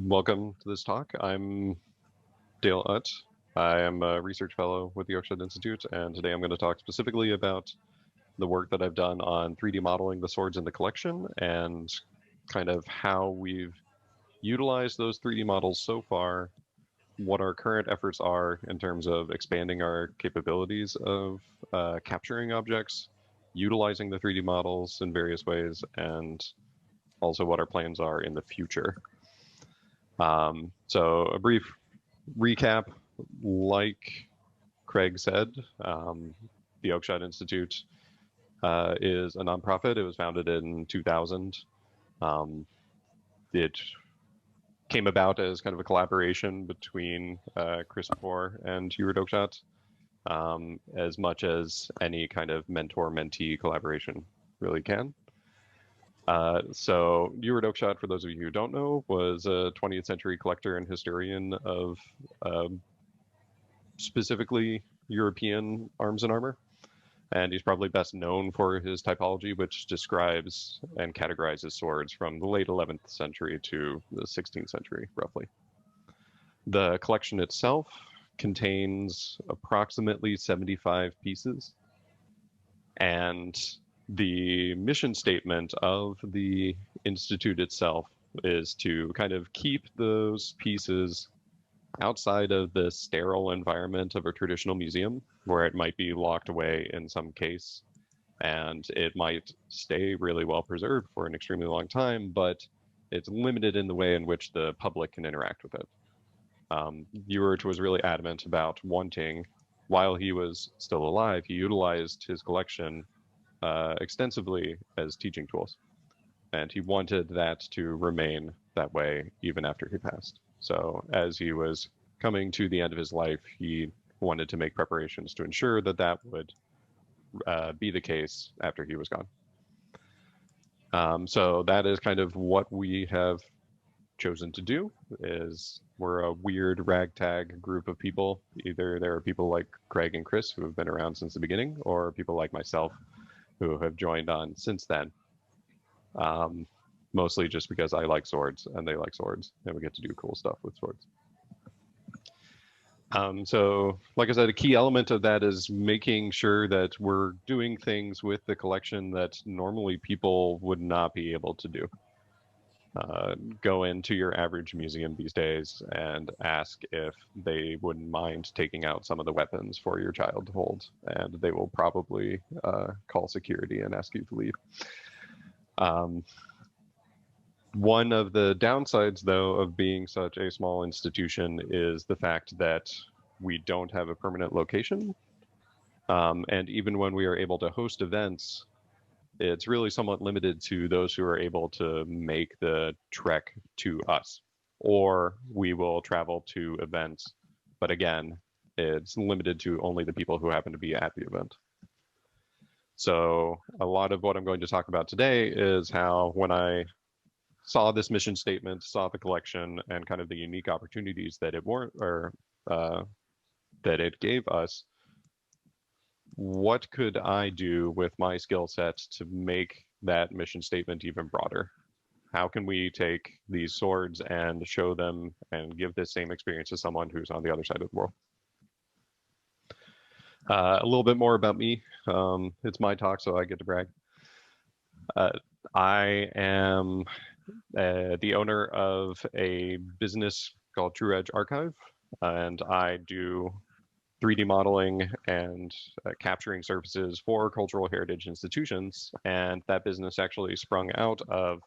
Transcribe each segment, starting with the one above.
Welcome to this talk. I'm Dale Utt. I am a research fellow with the Oakeshott Institute, and today I'm going to talk specifically about the work that I've done on 3D modeling the swords in the collection and kind of how we've utilized those 3D models so far, what our current efforts are in terms of expanding our capabilities of capturing objects, utilizing the 3D models in various ways, and also what our plans are in the future. So a brief recap, like Craig said, the Oakeshott Institute is a nonprofit. It was founded in 2000. It came about as kind of a collaboration between Chris and Hubert Oakeshott, as much as any kind of mentor-mentee collaboration really can. So Hubert Oakeshott, for those of you who don't know, was a 20th century collector and historian of specifically European arms and armor. And he's probably best known for his typology, which describes and categorizes swords from the late 11th century to the 16th century, roughly. The collection itself contains approximately 75 pieces, and the mission statement of the Institute itself is to kind of keep those pieces outside of the sterile environment of a traditional museum, where it might be locked away in some case, and it might stay really well preserved for an extremely long time, but it's limited in the way in which the public can interact with it. Ewert was really adamant about wanting, while he was still alive, he utilized his collection extensively as teaching tools. And he wanted that to remain that way even after he passed. So as he was coming to the end of his life, he wanted to make preparations to ensure that that would be the case after he was gone. So that is kind of what we have chosen to do. Is we're a weird ragtag group of people. Either there are people like Craig and Chris who have been around since the beginning, or people like myself who have joined on since then. Mostly just because I like swords and they like swords, and we get to do cool stuff with swords. So, like I said, a key element of that is making sure that we're doing things with the collection that normally people would not be able to do. Go into your average museum these days and ask if they wouldn't mind taking out some of the weapons for your child to hold, and they will probably call security and ask you to leave. One of the downsides, though, of being such a small institution is the fact that we don't have a permanent location. And even when we are able to host events, it's really somewhat limited to those who are able to make the trek to us, or we will travel to events. But again, it's limited to only the people who happen to be at the event. So a lot of what I'm going to talk about today is how, when I saw this mission statement, saw the collection, and kind of the unique opportunities that that it gave us, what could I do with my skill set to make that mission statement even broader? How can we take these swords and show them and give this same experience to someone who's on the other side of the world? A little bit more about me. It's my talk, so I get to brag. I am the owner of a business called True Edge Archive, and I do 3D modeling and capturing services for cultural heritage institutions. And that business actually sprung out of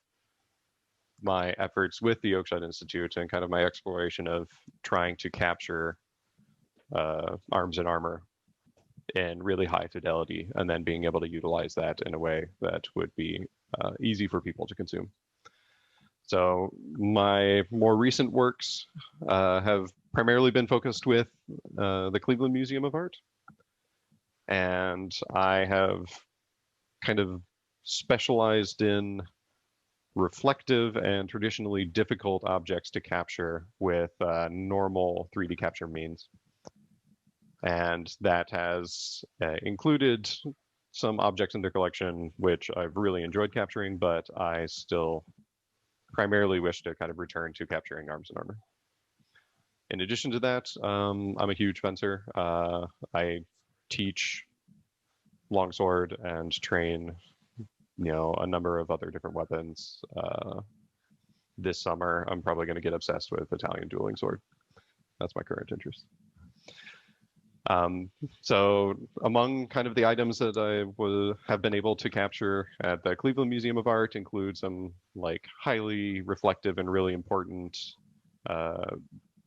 my efforts with the Oakeshott Institute and kind of my exploration of trying to capture arms and armor in really high fidelity, and then being able to utilize that in a way that would be easy for people to consume. So my more recent works have primarily been focused with the Cleveland Museum of Art. And I have kind of specialized in reflective and traditionally difficult objects to capture with normal 3D capture means. And that has included some objects in the collection which I've really enjoyed capturing, but I still primarily wish to kind of return to capturing arms and armor. In addition to that, I'm a huge fencer. I teach longsword and train, a number of other different weapons. This summer, I'm probably going to get obsessed with Italian dueling sword. That's my current interest. So among kind of the items that I have been able to capture at the Cleveland Museum of Art include some like highly reflective and really important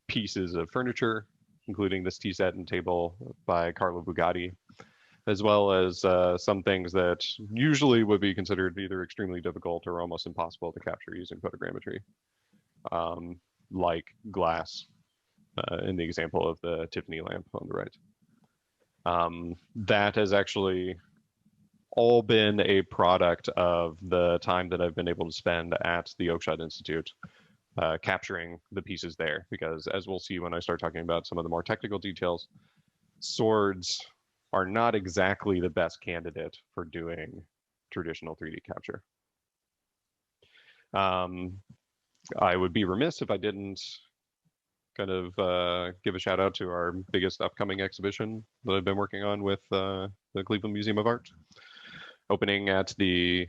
pieces of furniture, including this tea set and table by Carlo Bugatti, as well as some things that usually would be considered either extremely difficult or almost impossible to capture using photogrammetry, like glass, in the example of the Tiffany lamp on the right. That has actually all been a product of the time that I've been able to spend at the Oakeshott Institute, capturing the pieces there, because as we'll see when I start talking about some of the more technical details, swords are not exactly the best candidate for doing traditional 3D capture. I would be remiss if I didn't kind of give a shout out to our biggest upcoming exhibition that I've been working on with the Cleveland Museum of Art, opening at the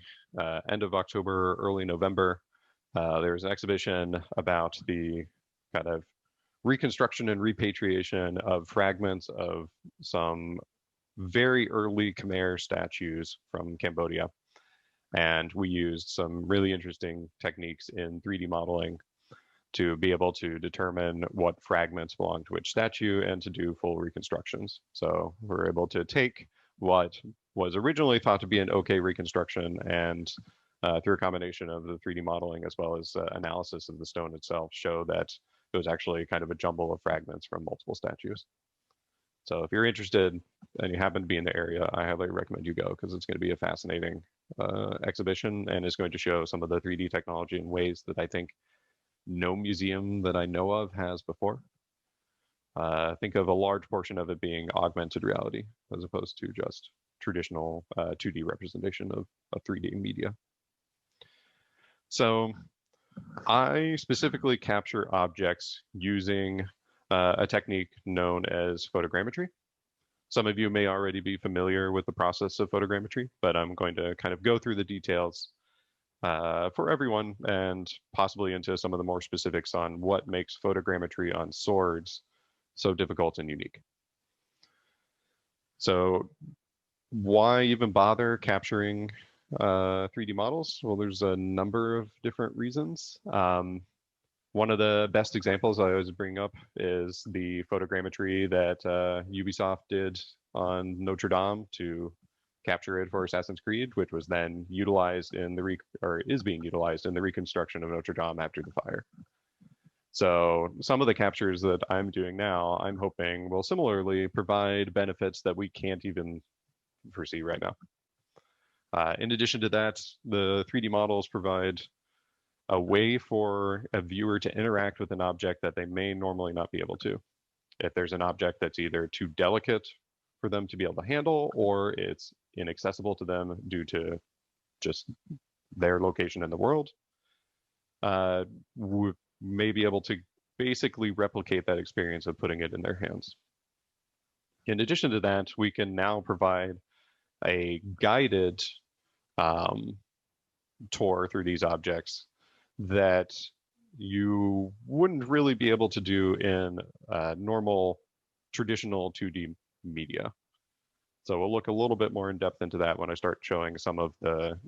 end of October, early November. There's an exhibition about the kind of reconstruction and repatriation of fragments of some very early Khmer statues from Cambodia. And we used some really interesting techniques in 3D modeling to be able to determine what fragments belong to which statue and to do full reconstructions. So we're able to take what was originally thought to be an okay reconstruction and through a combination of the 3D modeling as well as analysis of the stone itself, show that it was actually kind of a jumble of fragments from multiple statues. So if you're interested and you happen to be in the area, I highly recommend you go, because it's going to be a fascinating exhibition and is going to show some of the 3D technology in ways that I think no museum that I know of has before. Think of a large portion of it being augmented reality as opposed to just traditional 2D representation of 3D media. So I specifically capture objects using a technique known as photogrammetry. Some of you may already be familiar with the process of photogrammetry, but I'm going to kind of go through the details for everyone and possibly into some of the more specifics on what makes photogrammetry on swords so difficult and unique. So why even bother capturing 3D models? Well, there's a number of different reasons. One of the best examples I always bring up is the photogrammetry that Ubisoft did on Notre Dame to capture it for Assassin's Creed, which was then utilized in the is being utilized in the reconstruction of Notre Dame after the fire. So some of the captures that I'm doing now, I'm hoping will similarly provide benefits that we can't even foresee right now. In addition to that, the 3D models provide a way for a viewer to interact with an object that they may normally not be able to. If there's an object that's either too delicate for them to be able to handle, or it's inaccessible to them due to just their location in the world, we may be able to basically replicate that experience of putting it in their hands. In addition to that, we can now provide a guided tour through these objects that you wouldn't really be able to do in normal traditional 2D media. So we'll look a little bit more in depth into that when I start showing some of the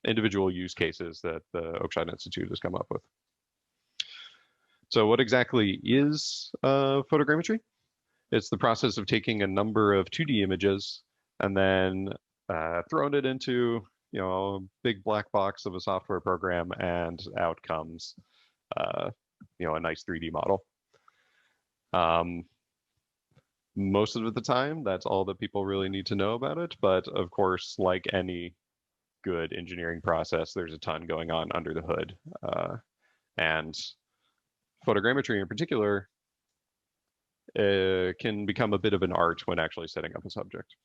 individual use cases that the Oakeshott Institute has come up with. So what exactly is photogrammetry? It's the process of taking a number of 2D images and then throwing it into a big black box of a software program, and out comes a nice 3D model. Most of the time, that's all that people really need to know about it. But of course, like any good engineering process, there's a ton going on under the hood. And photogrammetry in particular can become a bit of an art when actually setting up a subject.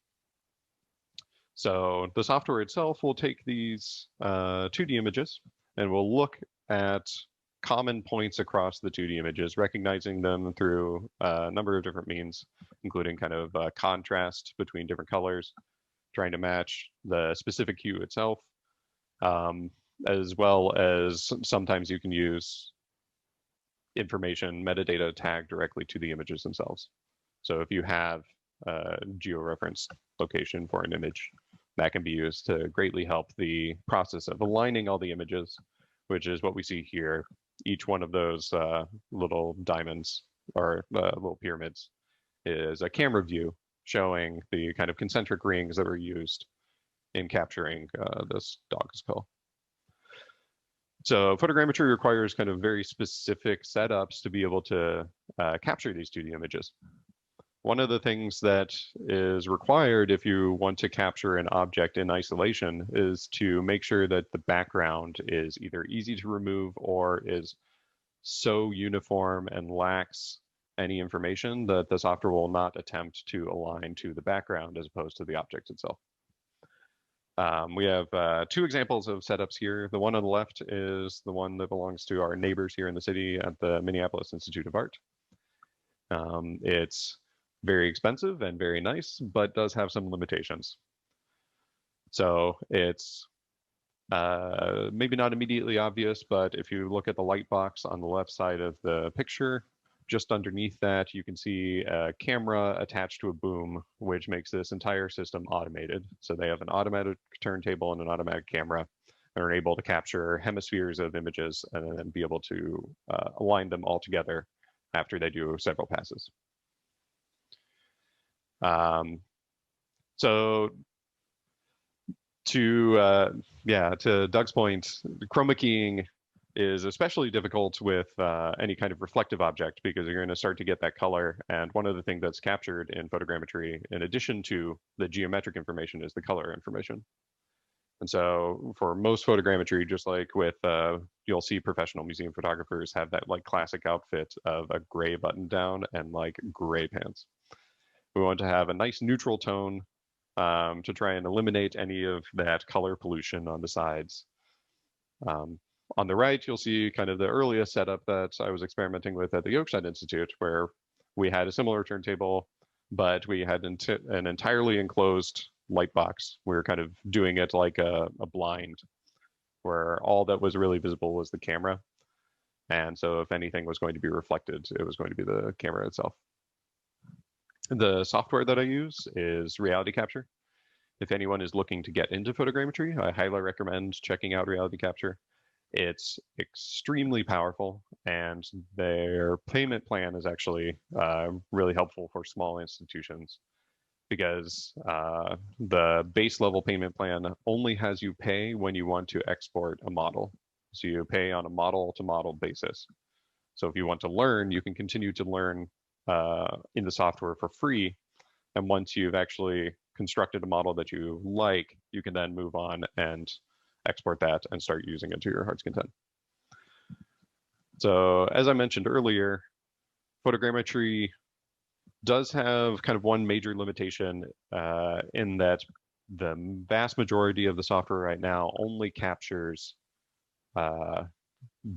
So the software itself will take these 2D images and will look at common points across the 2D images, recognizing them through a number of different means, including kind of contrast between different colors, trying to match the specific hue itself, as well as sometimes you can use information metadata tagged directly to the images themselves. So if you have a georeferenced location for an image, that can be used to greatly help the process of aligning all the images, which is what we see here. Each one of those little diamonds or little pyramids is a camera view showing the kind of concentric rings that were used in capturing this dog skull. So photogrammetry requires kind of very specific setups to be able to capture these 2D images. One of the things that is required if you want to capture an object in isolation is to make sure that the background is either easy to remove or is so uniform and lacks any information that the software will not attempt to align to the background as opposed to the object itself. We have two examples of setups here. The one on the left is the one that belongs to our neighbors here in the city at the Minneapolis Institute of Art. It's very expensive and very nice, but does have some limitations. So it's maybe not immediately obvious, but if you look at the light box on the left side of the picture, just underneath that, you can see a camera attached to a boom, which makes this entire system automated. So they have an automatic turntable and an automatic camera, and are able to capture hemispheres of images and then be able to align them all together after they do several passes. So to Doug's point, chroma keying is especially difficult with any kind of reflective object because you're going to start to get that color. And one of the things that's captured in photogrammetry, in addition to the geometric information, is the color information. And so for most photogrammetry, just like with, you'll see professional museum photographers have that like classic outfit of a gray button down and like gray pants. We want to have a nice neutral tone to try and eliminate any of that color pollution on the sides. On the right, you'll see kind of the earliest setup that I was experimenting with at the Oakeshott Institute, where we had a similar turntable, but we had an entirely enclosed light box. We were kind of doing it like a blind, where all that was really visible was the camera. And so if anything was going to be reflected, it was going to be the camera itself. The software that I use is Reality Capture. If anyone is looking to get into photogrammetry, I highly recommend checking out Reality Capture. It's extremely powerful, and their payment plan is actually really helpful for small institutions because the base level payment plan only has you pay when you want to export a model. So you pay on a model to model basis. So if you want to learn, you can continue to learn in the software for free. And once you've actually constructed a model that you like, you can then move on and export that and start using it to your heart's content. So as I mentioned earlier, photogrammetry does have kind of one major limitation in that the vast majority of the software right now only captures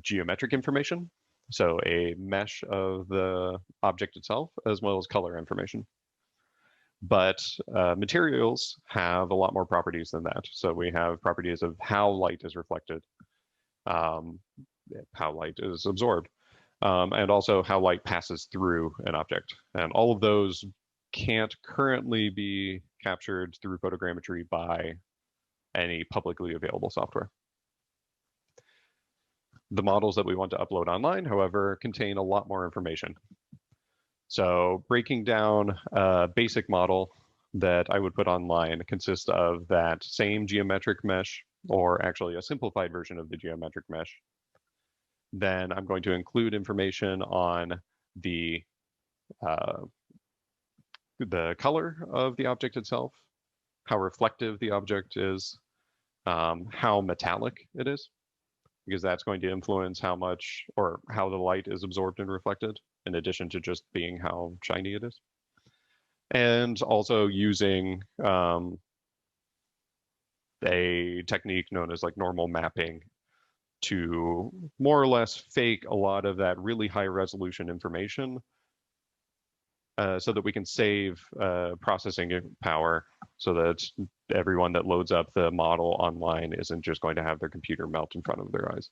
geometric information. So a mesh of the object itself, as well as color information. But materials have a lot more properties than that. So we have properties of how light is reflected, how light is absorbed, and also how light passes through an object. And all of those can't currently be captured through photogrammetry by any publicly available software. The models that we want to upload online, however, contain a lot more information. So breaking down a basic model that I would put online consists of that same geometric mesh, or actually a simplified version of the geometric mesh. Then I'm going to include information on the color of the object itself, how reflective the object is, how metallic it is, because that's going to influence how much or how the light is absorbed and reflected, in addition to just being how shiny it is. And also using a technique known as like normal mapping to more or less fake a lot of that really high resolution information so that we can save processing power so that everyone that loads up the model online isn't just going to have their computer melt in front of their eyes.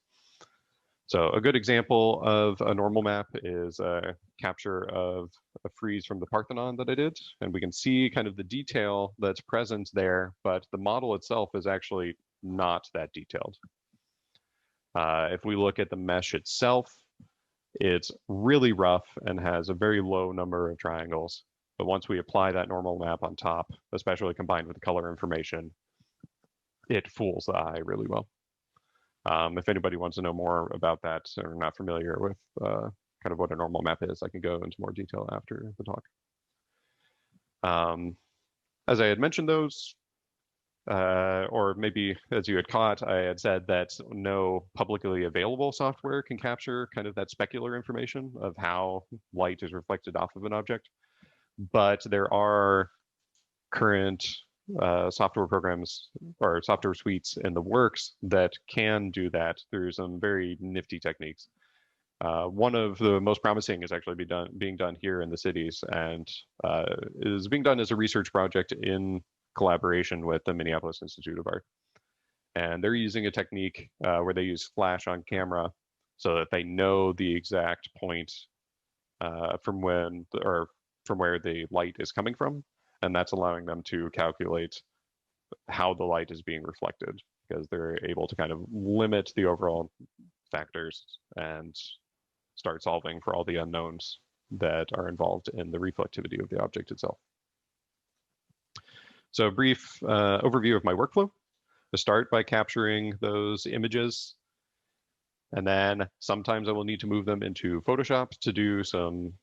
So a good example of a normal map is a capture of a frieze from the Parthenon that I did. And we can see kind of the detail that's present there, but the model itself is actually not that detailed. If we look at the mesh itself, it's really rough and has a very low number of triangles. But once we apply that normal map on top, especially combined with the color information, it fools the eye really well. If anybody wants to know more about that or not familiar with kind of what a normal map is, I can go into more detail after the talk. As I had mentioned those, or maybe as you had caught, I had said that no publicly available software can capture kind of that specular information of how light is reflected off of an object. But there are current software programs or software suites in the works that can do that through some very nifty techniques. One of the most promising is actually being done here in the cities, and is being done as a research project in collaboration with the Minneapolis Institute of Art. And they're using a technique where they use flash on camera so that they know the exact point from where the light is coming from. And that's allowing them to calculate how the light is being reflected, because they're able to kind of limit the overall factors and start solving for all the unknowns that are involved in the reflectivity of the object itself. So a brief overview of my workflow. To start by capturing those images, and then sometimes I will need to move them into Photoshop to do some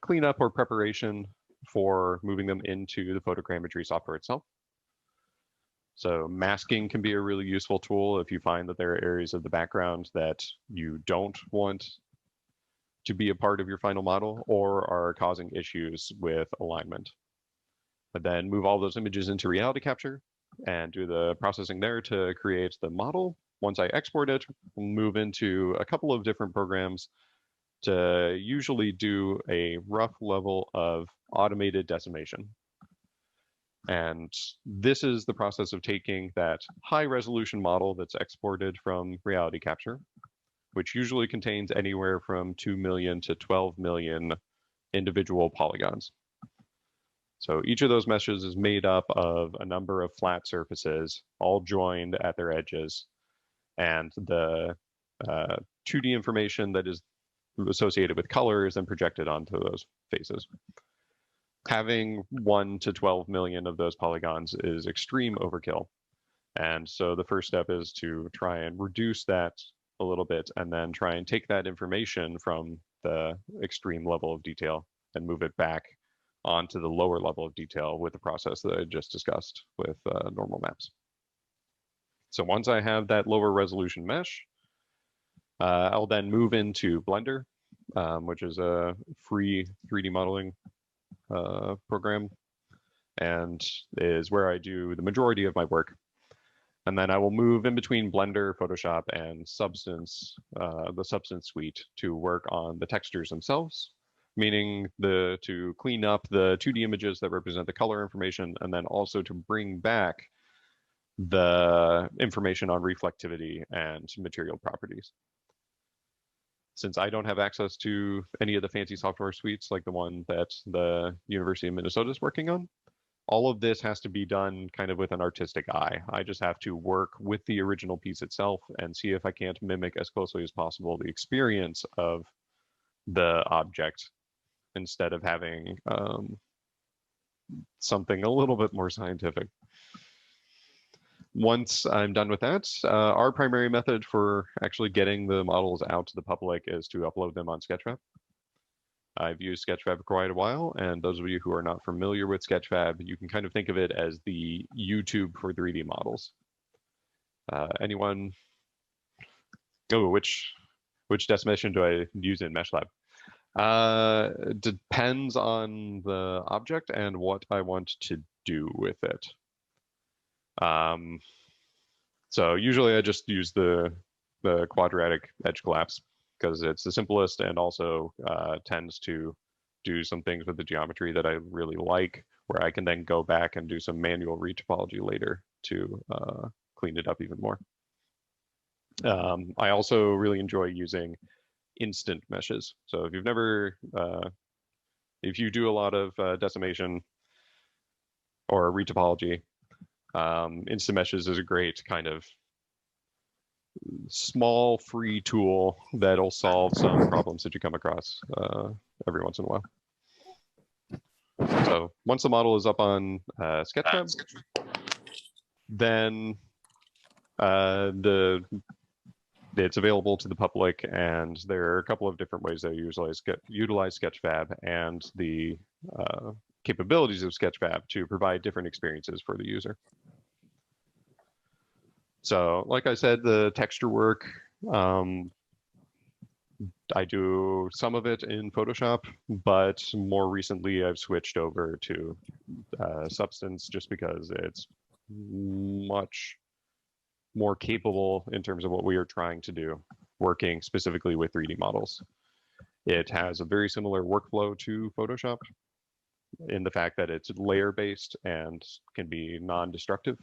cleanup or preparation for moving them into the photogrammetry software itself. So masking can be a really useful tool if you find that there are areas of the background that you don't want to be a part of your final model or are causing issues with alignment. But then move all those images into reality capture and do the processing there to create the model. Once I export it, we'll move into a couple of different programs to usually do a rough level of automated decimation. And this is the process of taking that high resolution model that's exported from reality capture, which usually contains anywhere from 2 million to 12 million individual polygons. So each of those meshes is made up of a number of flat surfaces, all joined at their edges. And the 2D information that is associated with color is then projected onto those faces. Having 1 to 12 million of those polygons is extreme overkill. And so the first step is to try and reduce that a little bit and then try and take that information from the extreme level of detail and move it back onto the lower level of detail with the process that I just discussed with normal maps. So once I have that lower resolution mesh, I'll then move into Blender, which is a free 3D modeling program and is where I do the majority of my work. And then I will move in between Blender, Photoshop, and Substance, the Substance suite, to work on the textures themselves, meaning to clean up the 2D images that represent the color information, and then also to bring back the information on reflectivity and material properties. Since I don't have access to any of the fancy software suites like the one that the University of Minnesota is working on, all of this has to be done kind of with an artistic eye. I just have to work with the original piece itself and see if I can't mimic as closely as possible the experience of the object instead of having something a little bit more scientific. Once I'm done with that, our primary method for actually getting the models out to the public is to upload them on Sketchfab. I've used Sketchfab for quite a while, and those of you who are not familiar with Sketchfab, you can kind of think of it as the YouTube for 3D models. Anyone? Oh, which decimation do I use in MeshLab? Depends on the object and what I want to do with it. So usually I just use the the quadratic edge collapse, because it's the simplest and also tends to do some things with the geometry that I really like, where I can then go back and do some manual retopology later to clean it up even more. I also really enjoy using instant meshes. So if you've never, if you do a lot of decimation or retopology, instant meshes is a great kind of small free tool that'll solve some problems that you come across every once in a while. So once the model is up on Sketchfab, then it's available to the public, and there are a couple of different ways they utilize Sketchfab and the capabilities of Sketchfab to provide different experiences for the user. So like I said, the texture work, I do some of it in Photoshop, but more recently I've switched over to Substance just because it's much more capable in terms of what we are trying to do, working specifically with 3D models. It has a very similar workflow to Photoshop in the fact that it's layer-based and can be non-destructive.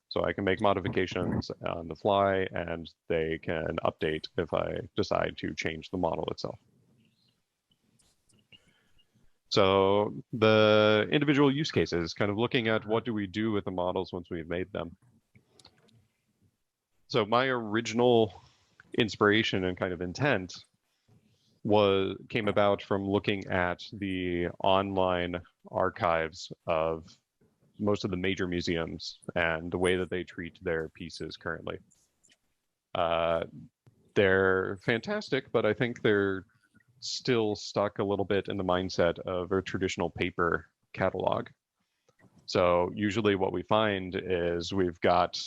So I can make modifications on the fly, and they can update if I decide to change the model itself. So the individual use cases, kind of looking at what do we do with the models once we've made them. So my original inspiration and kind of intent came about from looking at the online archives of most of the major museums and the way that they treat their pieces currently. They're fantastic, but I think they're still stuck a little bit in the mindset of a traditional paper catalog. So usually what we find is we've got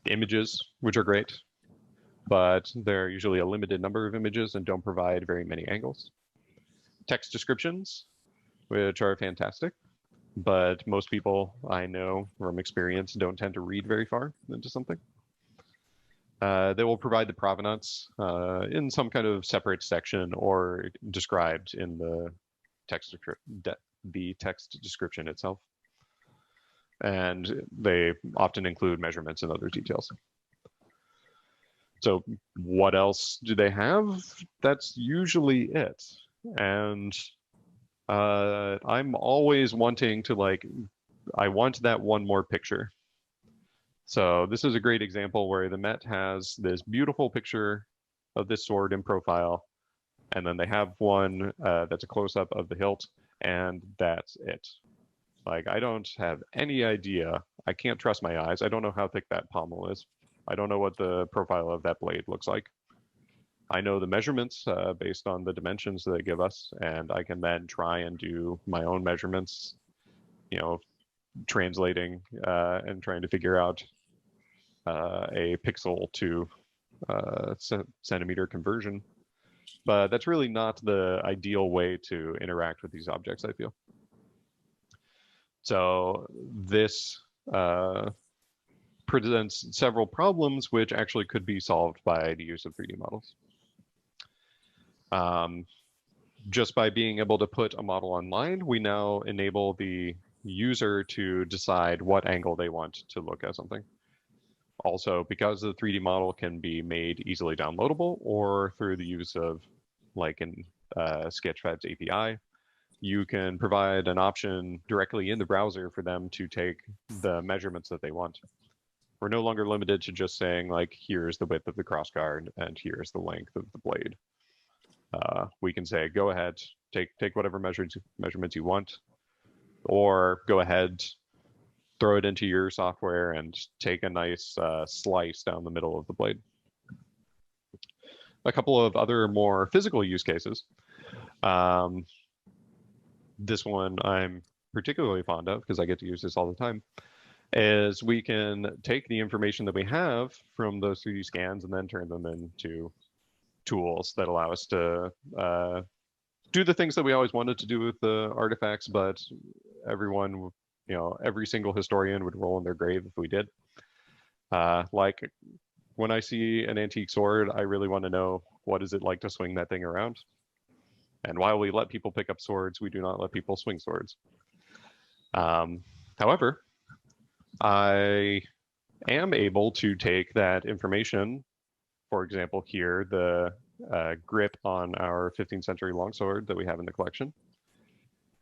images, which are great, but they're usually a limited number of images and don't provide very many angles. Text descriptions, which are fantastic, but most people I know from experience don't tend to read very far into something. They will provide the provenance in some kind of separate section or described in the text description itself. And they often include measurements and other details. So what else do they have? That's usually it. And I'm always wanting to I want that one more picture. So this is a great example where the Met has this beautiful picture of this sword in profile, and then they have one that's a close-up of the hilt, and that's it. Like, I don't have any idea. I can't trust my eyes. I don't know how thick that pommel is. I don't know what the profile of that blade looks like. I know the measurements based on the dimensions that they give us, and I can then try and do my own measurements, translating and trying to figure out a pixel to centimeter conversion. But that's really not the ideal way to interact with these objects, I feel. So this presents several problems which actually could be solved by the use of 3D models. Just by being able to put a model online, we now enable the user to decide what angle they want to look at something. Also, because the 3D model can be made easily downloadable or through the use of, like in Sketchfab's API, you can provide an option directly in the browser for them to take the measurements that they want. We're no longer limited to just saying, like, here's the width of the crossguard and here's the length of the blade. We can say, go ahead, take whatever measurements you want, or go ahead, throw it into your software and take a nice slice down the middle of the blade. A couple of other more physical use cases. This one I'm particularly fond of because I get to use this all the time, is we can take the information that we have from those 3D scans and then turn them into tools that allow us to do the things that we always wanted to do with the artifacts, but everyone, every single historian would roll in their grave if we did. Like when I see an antique sword, I really want to know what is it like to swing that thing around. And while we let people pick up swords, we do not let people swing swords. However, I am able to take that information, for example, here, the grip on our 15th century longsword that we have in the collection,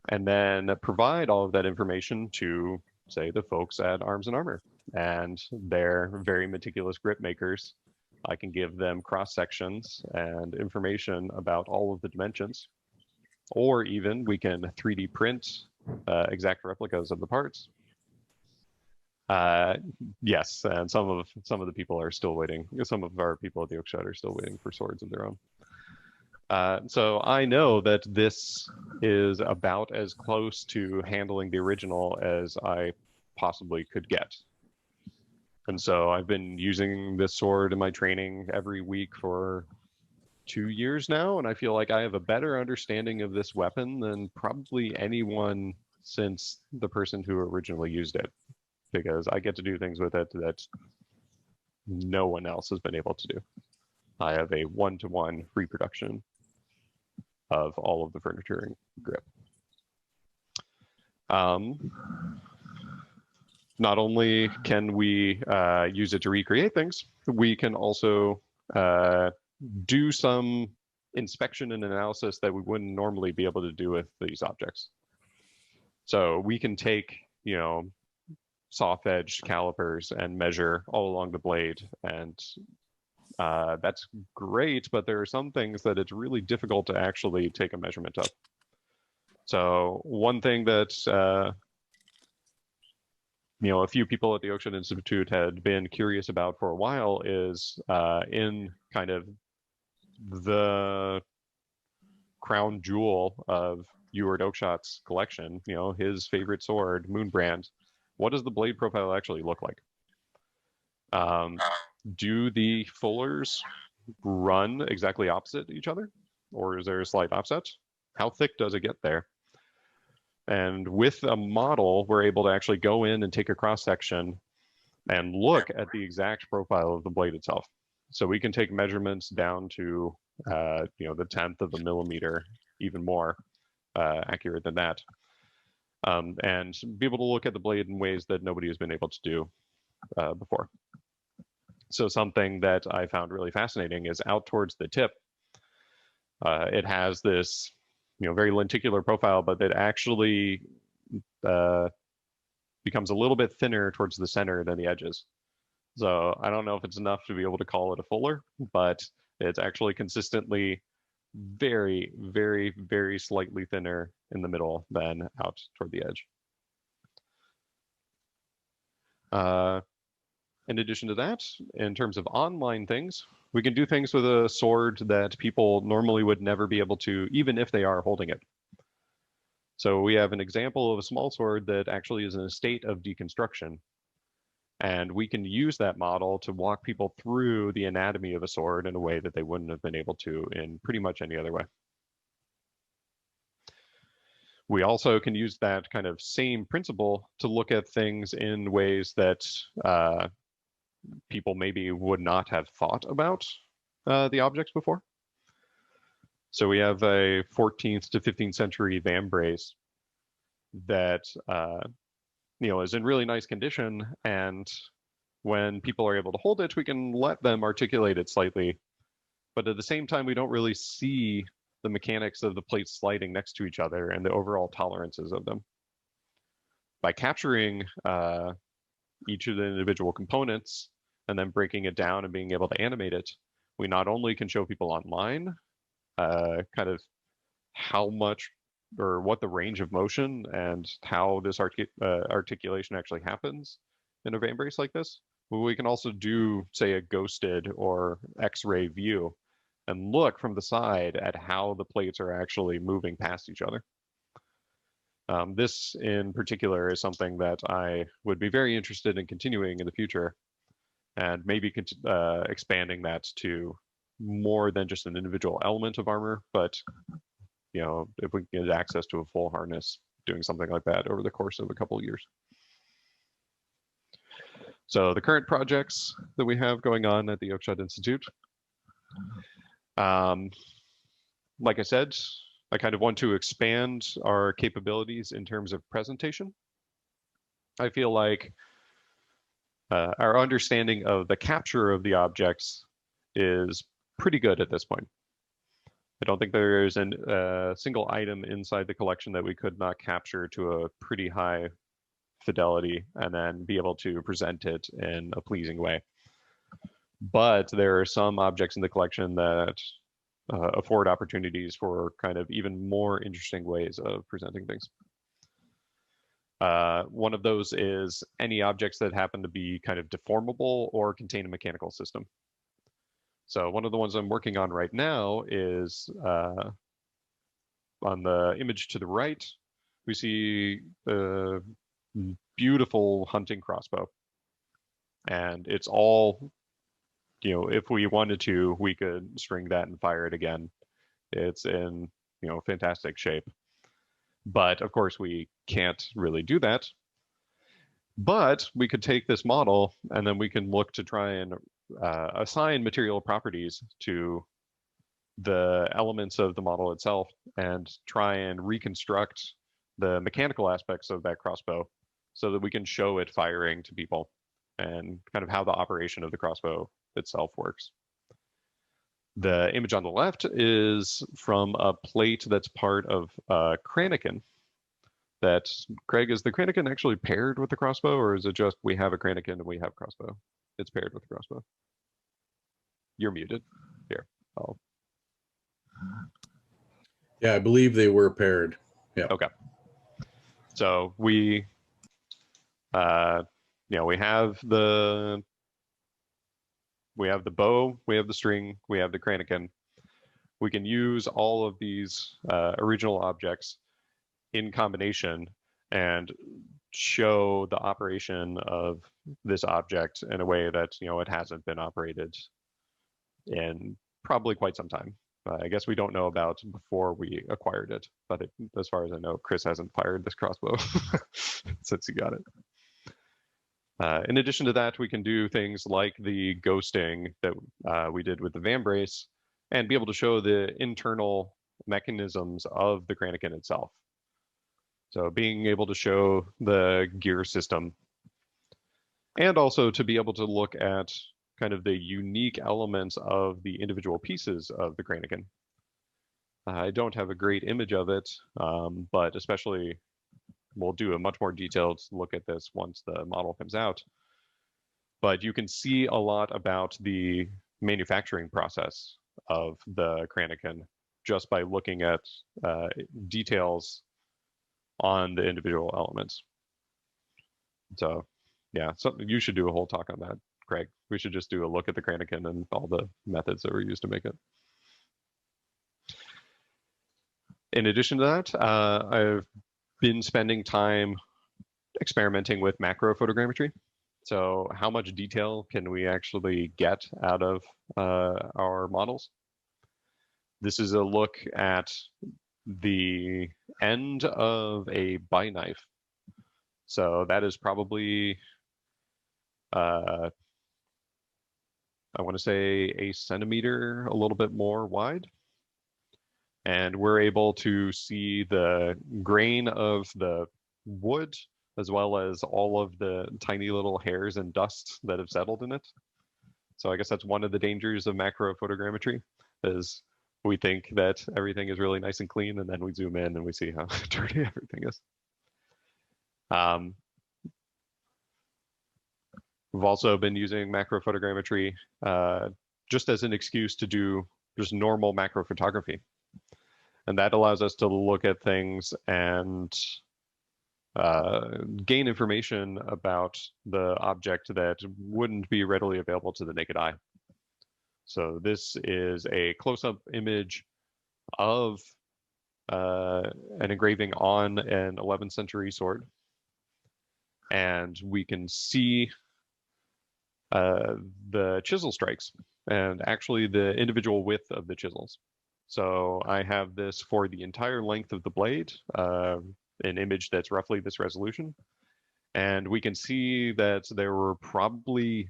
and then provide all of that information to, say, the folks at Arms and Armor. And they're very meticulous grip makers. I can give them cross sections and information about all of the dimensions, or even we can 3D print exact replicas of the parts. Yes, and some of the people are still waiting. Some of our people at the Oakeshott are still waiting for swords of their own. So I know that this is about as close to handling the original as I possibly could get. And so I've been using this sword in my training every week for 2 years now, and I feel like I have a better understanding of this weapon than probably anyone since the person who originally used it, because I get to do things with it that no one else has been able to do. I have a one-to-one reproduction of all of the furniture and grip. Not only can we use it to recreate things, we can also do some inspection and analysis that we wouldn't normally be able to do with these objects. So we can take, soft edge calipers and measure all along the blade, and that's great, but there are some things that it's really difficult to actually take a measurement of. So one thing that a few people at the Oakeshott Institute had been curious about for a while is in kind of the crown jewel of Ewart Oakshott's collection, his favorite sword, Moonbrand. What does the blade profile actually look like? Do the fullers run exactly opposite each other, or is there a slight offset? How thick does it get there? And with a model, we're able to actually go in and take a cross section and look at the exact profile of the blade itself. So we can take measurements down to the 10th of a millimeter, even more accurate than that, and be able to look at the blade in ways that nobody has been able to do before. So something that I found really fascinating is out towards the tip. It has this, very lenticular profile, but it actually becomes a little bit thinner towards the center than the edges. So I don't know if it's enough to be able to call it a fuller, but it's actually consistently very, very, very slightly thinner in the middle than out toward the edge. In addition to that, in terms of online things, we can do things with a sword that people normally would never be able to, even if they are holding it. So we have an example of a small sword that actually is in a state of deconstruction. And we can use that model to walk people through the anatomy of a sword in a way that they wouldn't have been able to in pretty much any other way. We also can use that kind of same principle to look at things in ways that people maybe would not have thought about the objects before. So we have a 14th to 15th century Vambrace that is in really nice condition, and when people are able to hold it, we can let them articulate it slightly, but at the same time we don't really see the mechanics of the plates sliding next to each other and the overall tolerances of them. By capturing each of the individual components and then breaking it down and being able to animate it, we not only can show people online kind of how much or what the range of motion and how this articulation actually happens in a Vambrace like this, but we can also do, say, a ghosted or X-ray view and look from the side at how the plates are actually moving past each other. This in particular is something that I would be very interested in continuing in the future, and maybe expanding that to more than just an individual element of armor, but if we can get access to a full harness, doing something like that over the course of a couple of years. So the current projects that we have going on at the Oakeshott Institute, like I said, I kind of want to expand our capabilities in terms of presentation. I feel like our understanding of the capture of the objects is pretty good at this point. I don't think there is a single item inside the collection that we could not capture to a pretty high fidelity and then be able to present it in a pleasing way. But there are some objects in the collection that afford opportunities for kind of even more interesting ways of presenting things. One of those is any objects that happen to be kind of deformable or contain a mechanical system. So one of the ones I'm working on right now is on the image to the right, we see a beautiful hunting crossbow. And it's all, you know, if we wanted to, we could string that and fire it again. It's in, you know, fantastic shape. But of course, we can't really do that. But we could take this model and then we can look to try and assign material properties to the elements of the model itself and try and reconstruct the mechanical aspects of that crossbow so that we can show it firing to people and kind of how the operation of the crossbow itself works. The image on the left is from a plate that's part of Kraniken. That, Craig, is the Kraniken actually paired with the crossbow, or is it just we have a Kraniken and we have crossbow? It's paired with the crossbow. You're muted. Here. Yeah, I believe they were paired. Yeah. Okay. So we, you know, we have the bow, we have the string, we have the Kraniken. We can use all of these original objects in combination and show the operation of this object in a way that, you know, it hasn't been operated in probably quite some time. I guess we don't know about before we acquired it, but as far as I know, Chris hasn't fired this crossbow since he got it. In addition to that, we can do things like the ghosting that we did with the Vambrace and be able to show the internal mechanisms of the Kraniken itself. So being able to show the gear system and also to be able to look at kind of the unique elements of the individual pieces of the Kraniken. I don't have a great image of it, but especially we'll do a much more detailed look at this once the model comes out. But you can see a lot about the manufacturing process of the Kraniken just by looking at details on the individual elements. So yeah, something you should do a whole talk on that, Craig. We should just do a look at the Kraniken and all the methods that were used to make it. In addition to that, I've been spending time experimenting with macro photogrammetry. So how much detail can we actually get out of our models? This is a look at the end of a buy knife. So that is probably, I want to say a centimeter, a little bit more wide. And we're able to see the grain of the wood as well as all of the tiny little hairs and dust that have settled in it. So I guess that's one of the dangers of macro photogrammetry is we think that everything is really nice and clean, and then we zoom in and we see how dirty everything is. We've also been using macro photogrammetry just as an excuse to do just normal macro photography. And that allows us to look at things and gain information about the object that wouldn't be readily available to the naked eye. So this is a close-up image of an engraving on an 11th century sword. And we can see the chisel strikes and actually the individual width of the chisels. So I have this for the entire length of the blade, an image that's roughly this resolution. And we can see that there were probably,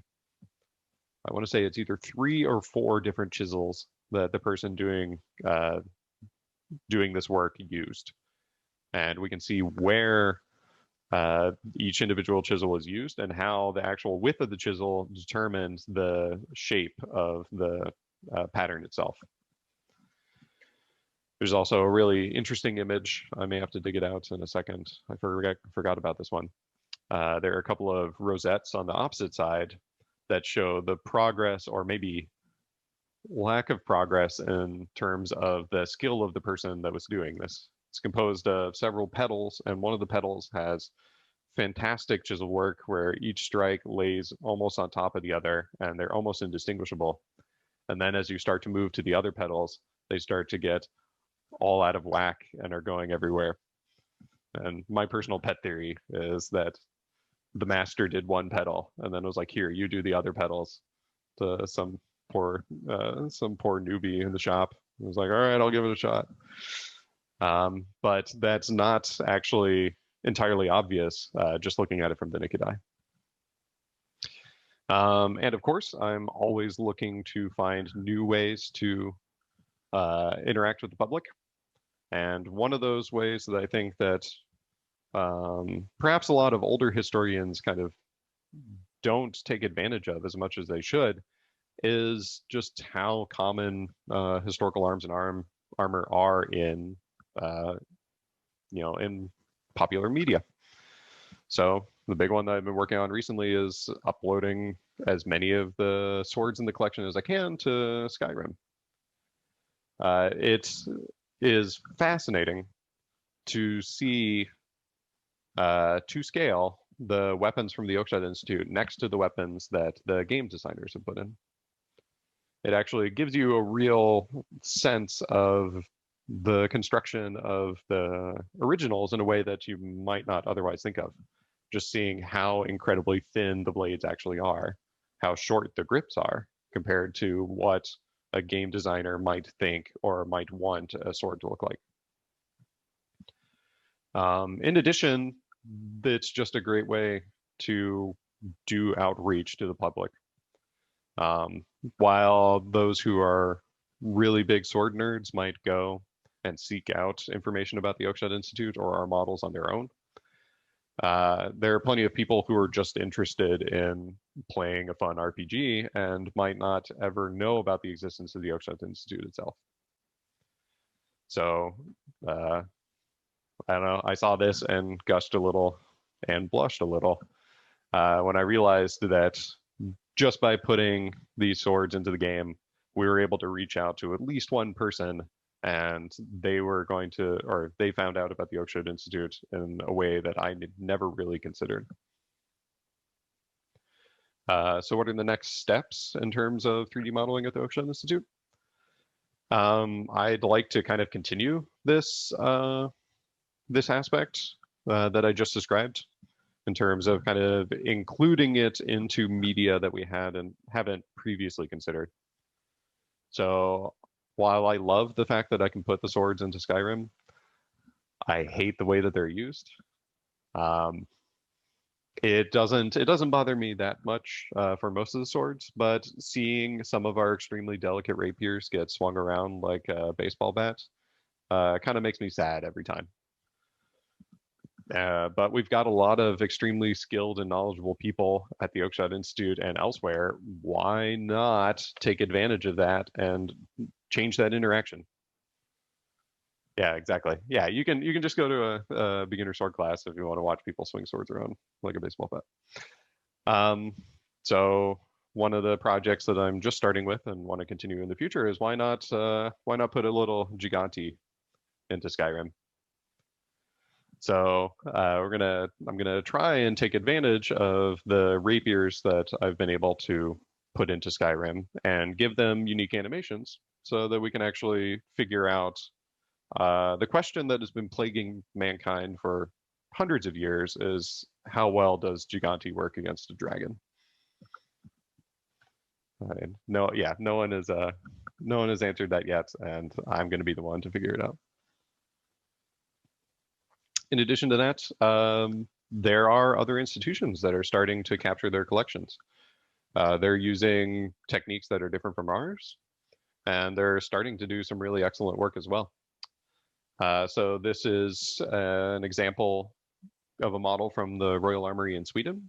I want to say it's either 3 or 4 different chisels that the person doing this work used. And we can see where each individual chisel is used and how the actual width of the chisel determines the shape of the pattern itself. There's also a really interesting image. I may have to dig it out in a second. I forgot about this one. There are a couple of rosettes on the opposite side that show the progress, or maybe lack of progress, in terms of the skill of the person that was doing this. It's composed of several petals, and one of the petals has fantastic chisel work where each strike lays almost on top of the other, and they're almost indistinguishable. And then as you start to move to the other petals, they start to get all out of whack and are going everywhere. And my personal pet theory is that the master did one petal and then was like, here, you do the other petals, to some poor newbie in the shop. It was like, all right, I'll give it a shot. But that's not actually entirely obvious just looking at it from the naked eye. And of course, I'm always looking to find new ways to interact with the public. And one of those ways that I think that perhaps a lot of older historians kind of don't take advantage of as much as they should is just how common historical arms and armor are in in popular media. So the big one that I've been working on recently is uploading as many of the swords in the collection as I can to Skyrim. It is fascinating to see to scale the weapons from the Oakeshott Institute next to the weapons that the game designers have put in. It actually gives you a real sense of the construction of the originals in a way that you might not otherwise think of. Just seeing how incredibly thin the blades actually are, how short the grips are compared to what a game designer might think or might want a sword to look like. In addition, it's just a great way to do outreach to the public. While those who are really big sword nerds might go and seek out information about the Oakeshott Institute or our models on their own, there are plenty of people who are just interested in playing a fun RPG and might not ever know about the existence of the Oakeshott Institute itself. So I don't know, I saw this and gushed a little and blushed a little when I realized that just by putting these swords into the game, we were able to reach out to at least one person, and they were going to, or they found out about the Oakeshott Institute in a way that I never really considered. So what are the next steps in terms of 3D modeling at the Oakeshott Institute? I'd like to kind of continue this this aspect that I just described, in terms of kind of including it into media that we had and haven't previously considered. So while I love the fact that I can put the swords into Skyrim, I hate the way that they're used. It doesn't bother me that much for most of the swords, but seeing some of our extremely delicate rapiers get swung around like a baseball bat kind of makes me sad every time. But we've got a lot of extremely skilled and knowledgeable people at the Oakeshott Institute and elsewhere. Why not take advantage of that and change that interaction? Yeah, exactly. Yeah, you can just go to a beginner sword class if you want to watch people swing swords around like a baseball bat. So one of the projects that I'm just starting with and want to continue in the future is why not put a little Gigante into Skyrim. So I'm gonna try and take advantage of the rapiers that I've been able to put into Skyrim and give them unique animations so that we can actually figure out the question that has been plaguing mankind for hundreds of years is how well does Gigante work against a dragon? No one has answered that yet, and I'm going to be the one to figure it out. In addition to that, there are other institutions that are starting to capture their collections. They're using techniques that are different from ours, and they're starting to do some really excellent work as well. So this is an example of a model from the Royal Armoury in Sweden.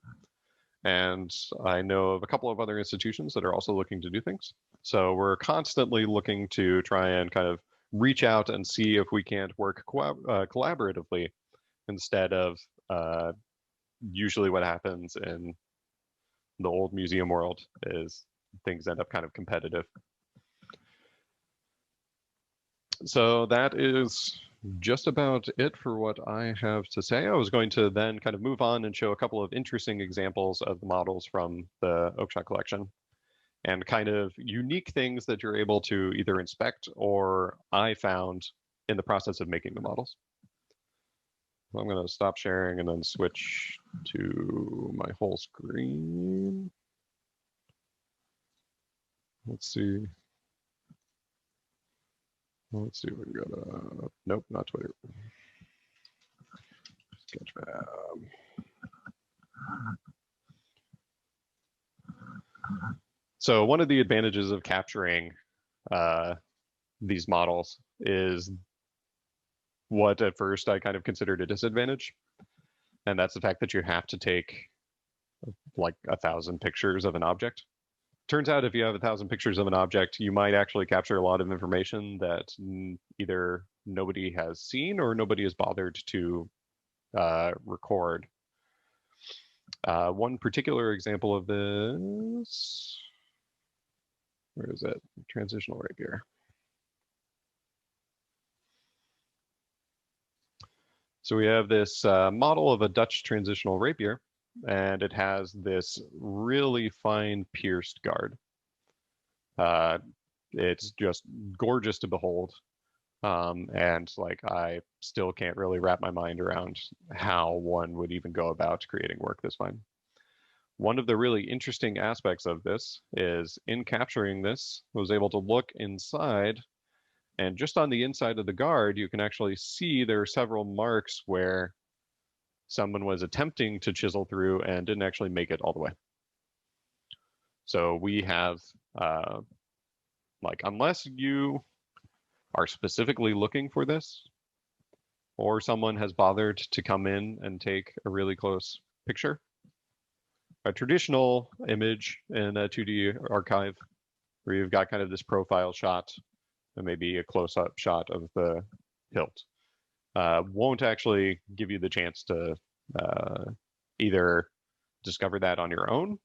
And I know of a couple of other institutions that are also looking to do things. So we're constantly looking to try and kind of reach out and see if we can't work collaboratively instead of usually what happens in the old museum world is things end up kind of competitive. So that is just about it for what I have to say. I was going to then kind of move on and show a couple of interesting examples of the models from the Oakshot collection and kind of unique things that you're able to either inspect or I found in the process of making the models. I'm going to stop sharing and then switch to my whole screen. Let's see. Let's see if we got nope, not Twitter. Sketchfab. So one of the advantages of capturing these models is what at first I kind of considered a disadvantage. And that's the fact that you have to take like 1,000 pictures of an object. Turns out if you have 1,000 pictures of an object, you might actually capture a lot of information that either nobody has seen or nobody has bothered to record. One particular example of this, where is it? Transitional rapier. So we have this model of a Dutch transitional rapier, and it has this really fine pierced guard. It's just gorgeous to behold. And like, I still can't really wrap my mind around how one would even go about creating work this fine. One of the really interesting aspects of this is in capturing this, I was able to look inside, and just on the inside of the guard, you can actually see there are several marks where someone was attempting to chisel through and didn't actually make it all the way. So we have, like, unless you are specifically looking for this, or someone has bothered to come in and take a really close picture, a traditional image in a 2D archive where you've got kind of this profile shot and maybe a close-up shot of the hilt won't actually give you the chance to either discover that on your own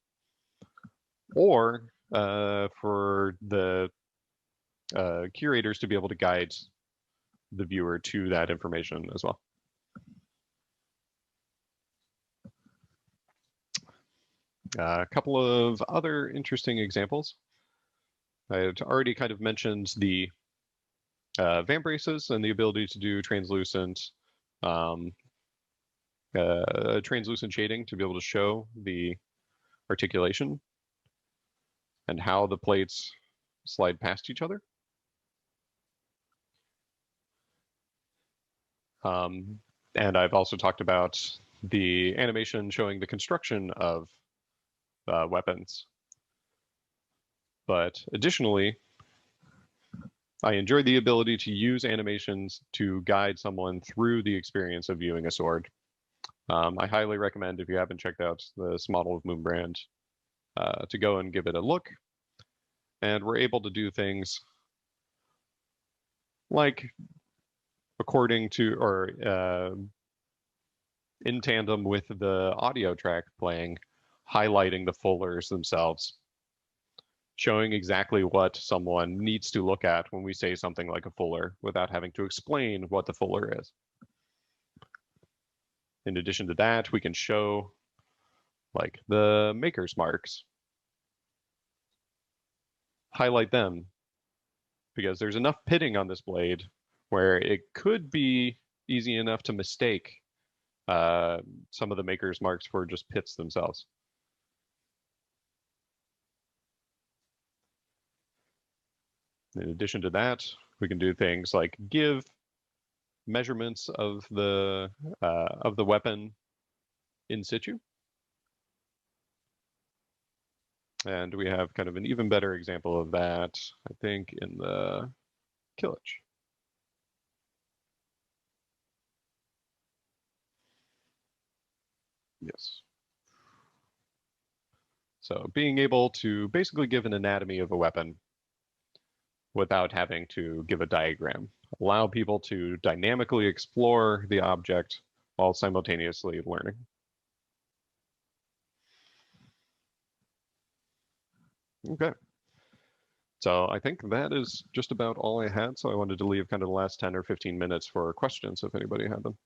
or for the curators to be able to guide the viewer to that information as well. A couple of other interesting examples. I had already kind of mentioned the Vambraces and the ability to do translucent shading to be able to show the articulation and how the plates slide past each other. And I've also talked about the animation showing the construction of weapons. But additionally, I enjoy the ability to use animations to guide someone through the experience of viewing a sword. I highly recommend, if you haven't checked out this model of Moonbrand, to go and give it a look. And we're able to do things like according to or in tandem with the audio track playing, highlighting the fullers themselves, showing exactly what someone needs to look at when we say something like a fuller without having to explain what the fuller is. In addition to that, we can show like the maker's marks, highlight them, because there's enough pitting on this blade where it could be easy enough to mistake some of the maker's marks for just pits themselves. In addition to that, we can do things like give measurements of the weapon in situ. And we have kind of an even better example of that, I think, in the Killage. Yes. So being able to basically give an anatomy of a weapon without having to give a diagram. Allow people to dynamically explore the object while simultaneously learning. Okay. So I think that is just about all I had. So I wanted to leave kind of the last 10 or 15 minutes for questions if anybody had them.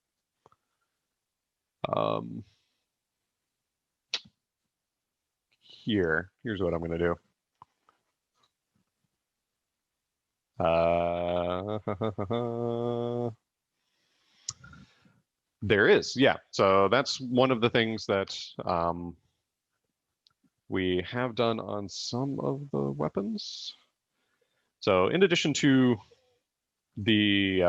Here's what I'm going to do. There is, yeah. So that's one of the things that we have done on some of the weapons. So in addition to the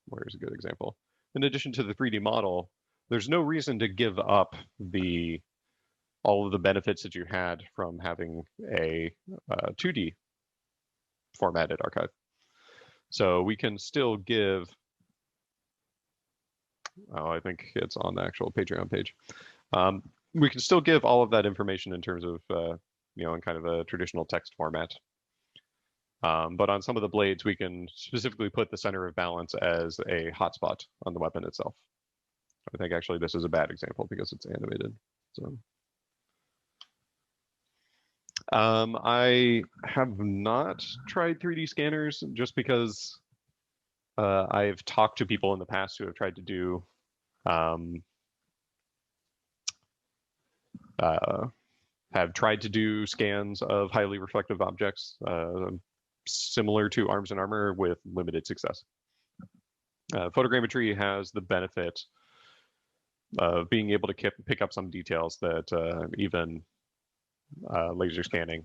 where's a good example? In addition to the 3D model, there's no reason to give up all of the benefits that you had from having a 2D formatted archive. So we can still give, I think it's on the actual Patreon page. We can still give all of that information in terms of, in kind of a traditional text format. But on some of the blades, we can specifically put the center of balance as a hotspot on the weapon itself. I think actually this is a bad example because it's animated. So I have not tried 3D scanners just because I've talked to people in the past who have tried to do scans of highly reflective objects similar to arms and armor with limited success. Photogrammetry has the benefit of being able to pick up some details that even laser scanning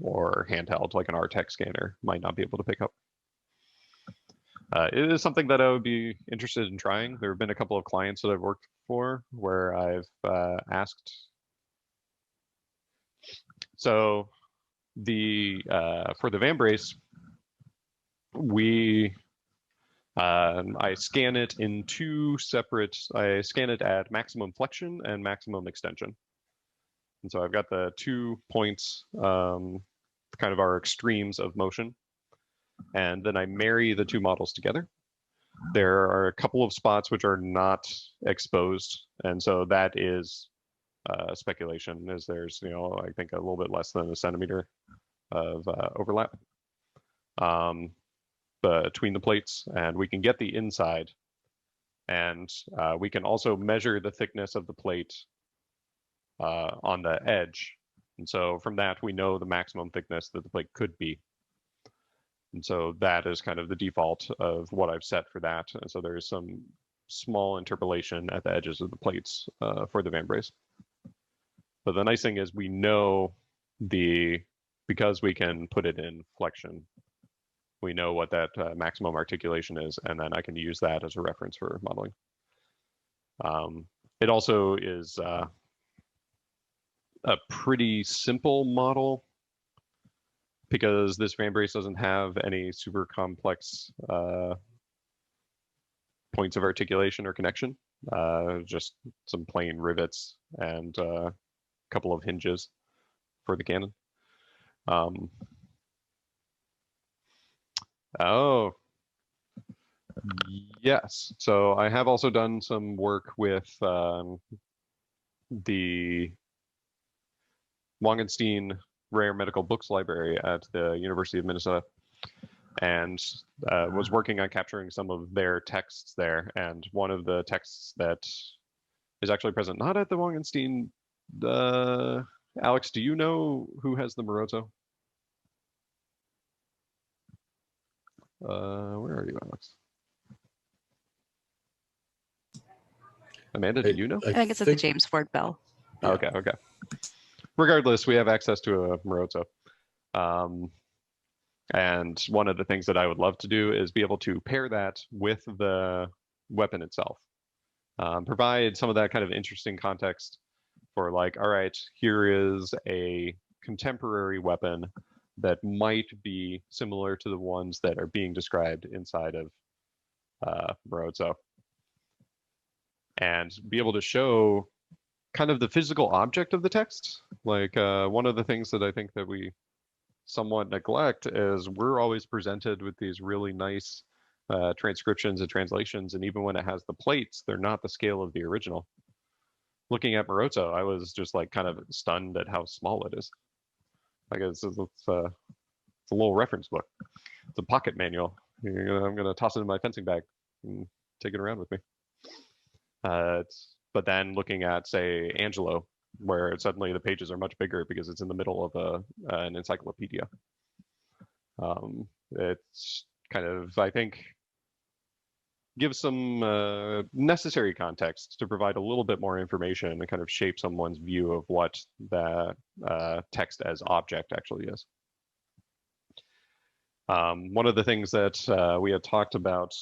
or handheld like an RTEC scanner might not be able to pick up. It is something that I would be interested in trying. There have been a couple of clients that I've worked for where I've asked. So for the Vambrace, I scan it in two separate. I scan it at maximum flexion and maximum extension. And so I've got the 2 points, kind of our extremes of motion. And then I marry the two models together. There are a couple of spots which are not exposed. And so that is speculation, as there's, I think a little bit less than a centimeter of overlap between the plates. And we can get the inside. And we can also measure the thickness of the plate on the edge. And so from that, we know the maximum thickness that the plate could be. And so that is kind of the default of what I've set for that. And so there's some small interpolation at the edges of the plates for the Vambrace. But the nice thing is we know because we can put it in flexion, we know what that maximum articulation is, and then I can use that as a reference for modeling. It also is a pretty simple model because this Vambrace doesn't have any super complex points of articulation or connection, just some plain rivets and a couple of hinges for the cannon. Oh, yes. So I have also done some work with the Wangenstein Rare Medical Books Library at the University of Minnesota, and was working on capturing some of their texts there. And one of the texts that is actually present, not at the Wangenstein, Alex, do you know who has the Moroto? Where are you, Alex? Amanda, do you know? I think it's at the James Ford Bell. Yeah. Okay. Regardless, we have access to a Moroto. And one of the things that I would love to do is be able to pair that with the weapon itself. Provide some of that kind of interesting context for like, all right, here is a contemporary weapon that might be similar to the ones that are being described inside of Moroto. And be able to show kind of the physical object of the text. Like one of the things that I think that we somewhat neglect is we're always presented with these really nice transcriptions and translations, and even when it has the plates, they're not the scale of the original. Looking at Moroto, I was just like kind of stunned at how small it is. Like it's a little reference book. It's a pocket manual. I'm gonna toss it in my fencing bag and take it around with me. But then looking at, say, Angelo, where suddenly the pages are much bigger because it's in the middle of an encyclopedia. It's kind of, I think, gives some necessary context to provide a little bit more information and kind of shape someone's view of what the text as object actually is. One of the things that we had talked about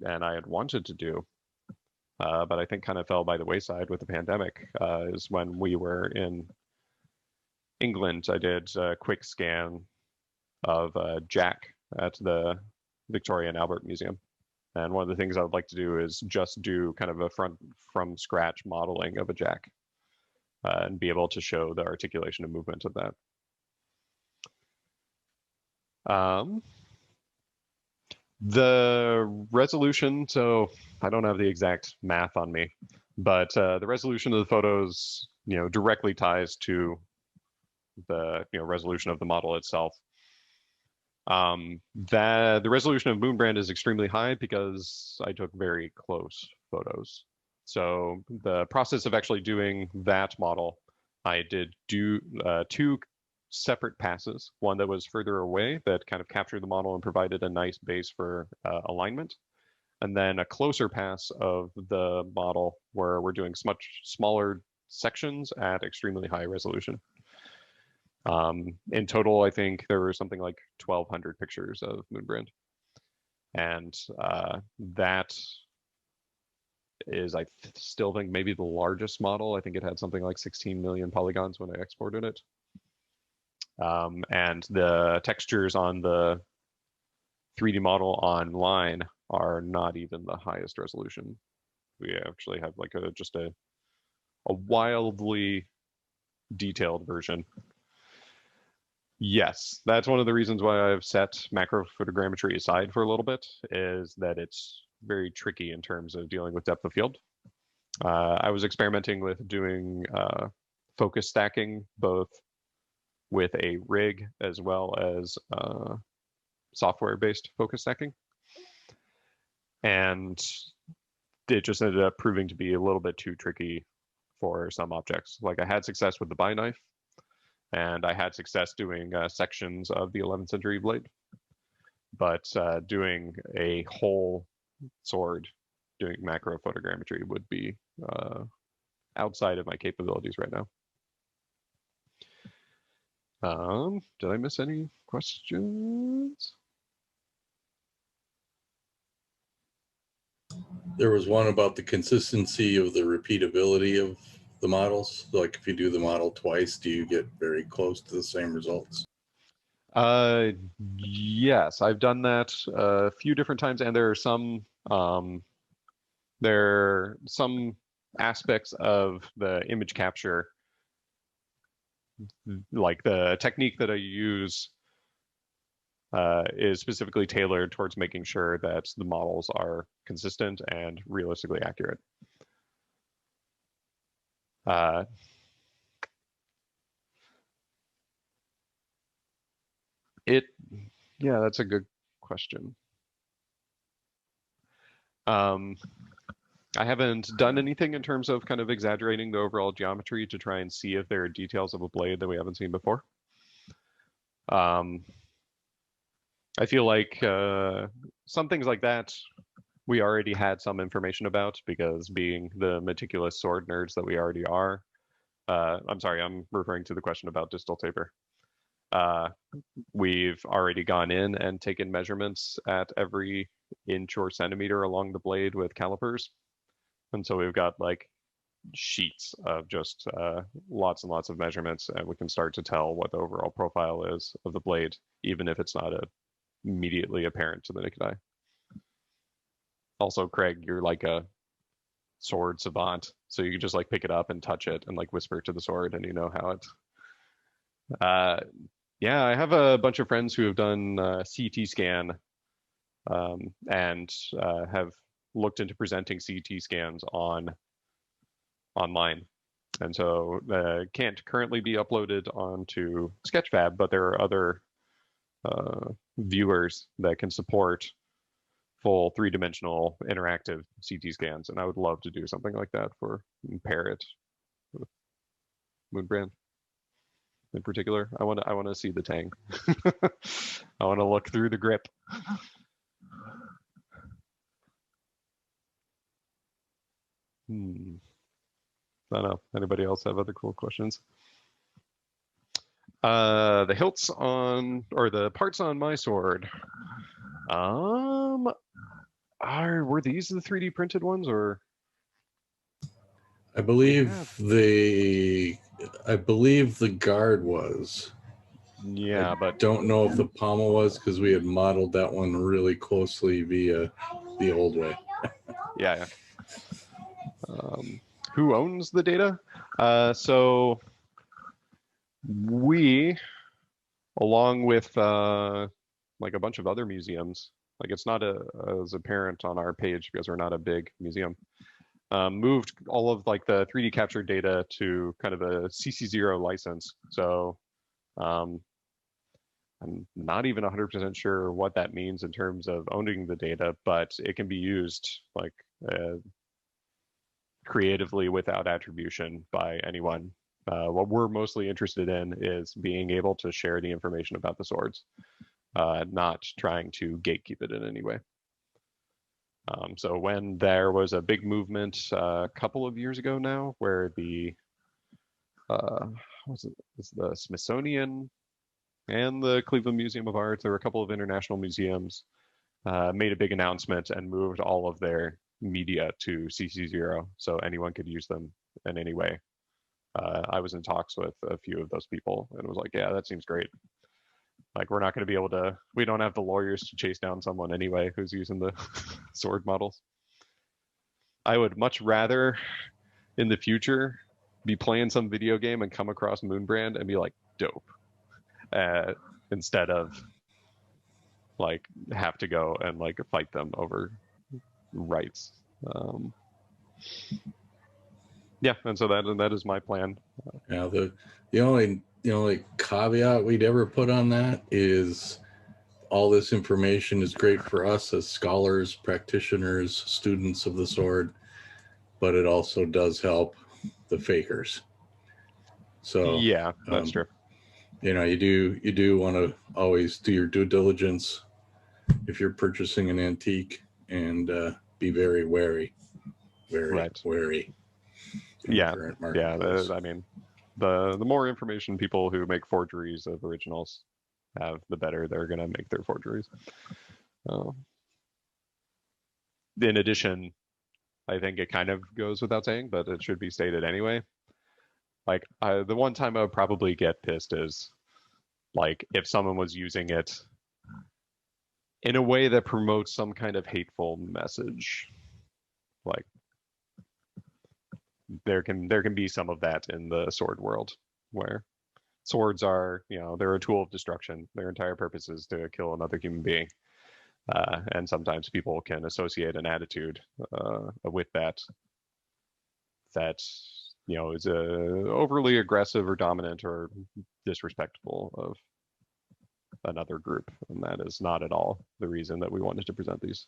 and I had wanted to do, but I think kind of fell by the wayside with the pandemic, is when we were in England, I did a quick scan of Jack at the Victoria and Albert Museum. And one of the things I would like to do is just do kind of a from scratch modeling of a Jack and be able to show the articulation and movement of that. The resolution, so I don't have the exact math on me, but the resolution of the photos, directly ties to the resolution of the model itself. The resolution of Moonbrand is extremely high because I took very close photos. So the process of actually doing that model, I did do two separate passes, one that was further away that kind of captured the model and provided a nice base for alignment, and then a closer pass of the model where we're doing much smaller sections at extremely high resolution. In total, I think there were something like 1,200 pictures of Moonbrand. And that is, I still think, maybe the largest model. I think it had something like 16 million polygons when I exported it. And the textures on the 3D model online are not even the highest resolution. We actually have like just a wildly detailed version. Yes, that's one of the reasons why I've set macro photogrammetry aside for a little bit, is that it's very tricky in terms of dealing with depth of field. I was experimenting with doing focus stacking, both with a rig as well as software-based focus stacking. And it just ended up proving to be a little bit too tricky for some objects. Like I had success with the buy knife, and I had success doing sections of the 11th century blade. But doing a whole sword, doing macro photogrammetry would be outside of my capabilities right now. Did I miss any questions? There was one about the consistency of the repeatability of the models. Like if you do the model twice, do you get very close to the same results? Yes, I've done that a few different times, and there are some aspects of the image capture, like the technique that I use is specifically tailored towards making sure that the models are consistent and realistically accurate. Yeah, that's a good question. I haven't done anything in terms of kind of exaggerating the overall geometry to try and see if there are details of a blade that we haven't seen before. I feel like some things like that we already had some information about, because being the meticulous sword nerds that we already are. I'm sorry, I'm referring to the question about distal taper. We've already gone in and taken measurements at every inch or centimeter along the blade with calipers. And so we've got like sheets of just lots and lots of measurements, and we can start to tell what the overall profile is of the blade, even if it's not immediately apparent to the naked eye. Also, Craig, you're like a sword savant, so you can just like pick it up and touch it and like whisper to the sword, and you know how it. Yeah, I have a bunch of friends who have done CT scan and have looked into presenting CT scans online. And so can't currently be uploaded onto Sketchfab, but there are other viewers that can support full three-dimensional interactive CT scans, and I would love to do something like that for Parrot, Moonbrand in particular. I want to see the tang. I want to look through the grip. I don't know. Anybody else have other cool questions? The hilts on, or the parts on my sword. Were these the 3D printed ones, or? I believe the guard was. Yeah, but don't know if the pommel was, because we had modeled that one really closely via the old way. Yeah. Who owns the data? So we, along with like a bunch of other museums, like it's not as apparent on our page because we're not a big museum, moved all of like the 3D captured data to kind of a CC0 license. So I'm not even 100% sure what that means in terms of owning the data, but it can be used like creatively without attribution by anyone. What we're mostly interested in is being able to share the information about the swords, not trying to gatekeep it in any way. So when there was a big movement a couple of years ago now, where the the Smithsonian and the Cleveland Museum of Art, there were a couple of international museums, made a big announcement and moved all of their media to CC0, so anyone could use them in any way. I was in talks with a few of those people and was like, yeah, that seems great. Like, we're not going to be able to, we don't have the lawyers to chase down someone anyway who's using the sword models. I would much rather in the future be playing some video game and come across Moonbrand and be like, dope, instead of like have to go and like fight them over rights. Yeah, and so that is my plan. Yeah, the only caveat we'd ever put on that is all this information is great for us as scholars, practitioners, students of the sword, but it also does help the fakers. So yeah, that's true. You know, you do want to always do your due diligence if you're purchasing an antique, and be very wary, wary. Yeah, I mean, the more information people who make forgeries of originals have, the better they're going to make their forgeries. In addition, I think it kind of goes without saying, but it should be stated anyway. Like, the one time I would probably get pissed is, like, if someone was using it in a way that promotes some kind of hateful message. Like, there can be some of that in the sword world, where swords are, they're a tool of destruction. Their entire purpose is to kill another human being. And sometimes people can associate an attitude with that is overly aggressive or dominant or disrespectful of another group, and that is not at all the reason that we wanted to present these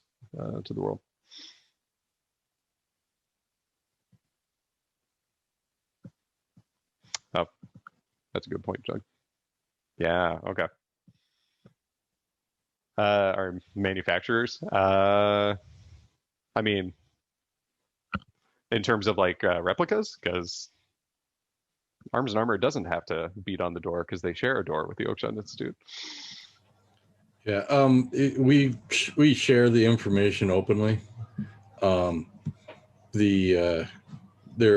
to the world. Oh, that's a good point, Doug. Yeah, okay. Our manufacturers, I mean, in terms of like replicas, because Arms and Armor doesn't have to beat on the door because they share a door with the Oakeshott Institute. Yeah, we share the information openly. There